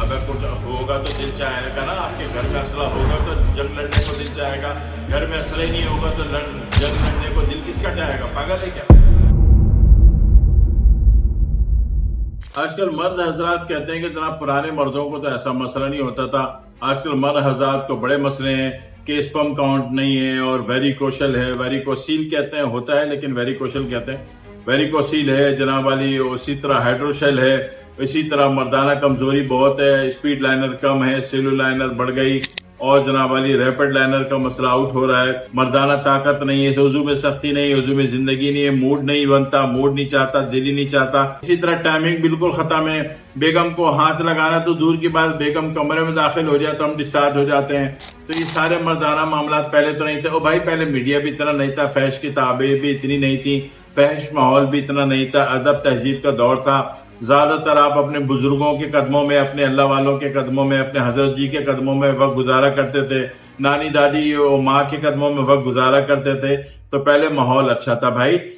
اگر کچھ ہوگا تو دل چاہے گا نا، آپ کے گھر میں اسلحہ ہوگا تو جنگ لڑنے کو دل چاہے گا، گھر میں اسلحہ نہیں ہوگا تو جنگ لڑنے کو دل کس کا چاہے گا؟ پاگل ہے کیا؟ آج کل مرد حضرات کہتے ہیں کہ جناب پرانے مردوں کو تو ایسا مسئلہ نہیں ہوتا تھا، آج کل مرد حضرات کو بڑے مسئلے ہیں کہ اسپم کاؤنٹ نہیں ہے اور ویریکوشل ہے، ویریکوسیل کہتے ہیں، ہوتا ہے لیکن ویریکوشل کہتے ہیں، ویریکوسیل ہے جناب والی، اسی طرح ہائیڈروشل ہے، اسی طرح مردانہ کمزوری بہت ہے، اسپیڈ لائنر کم ہے، سیلو لائنر بڑھ گئی، اور جناب والی ریپڈ لائنر کا مسئلہ آؤٹ ہو رہا ہے، مردانہ طاقت نہیں ہے، وضو میں سختی نہیں ہے، وضو میں زندگی نہیں ہے، موڈ نہیں بنتا، موڈ نہیں چاہتا، دل ہی نہیں چاہتا، اسی طرح ٹائمنگ بالکل ختم ہے، بیگم کو ہاتھ لگانا تو دور کی بات، بیگم کمرے میں داخل ہو جائے تو ہم ڈسچارج ہو جاتے ہیں۔ تو یہ سارے مردانہ معاملات پہلے تو نہیں تھے، اور بھائی پہلے میڈیا بھی اتنا نہیں تھا، فحش کتابیں بھی اتنی نہیں تھی، فحش ماحول بھی اتنا نہیں تھا، ادب تہذیب کا دور تھا، زیادہ تر آپ اپنے بزرگوں کے قدموں میں، اپنے اللہ والوں کے قدموں میں، اپنے حضرت جی کے قدموں میں وقت گزارا کرتے تھے، نانی دادی اور ماں کے قدموں میں وقت گزارا کرتے تھے، تو پہلے ماحول اچھا تھا بھائی۔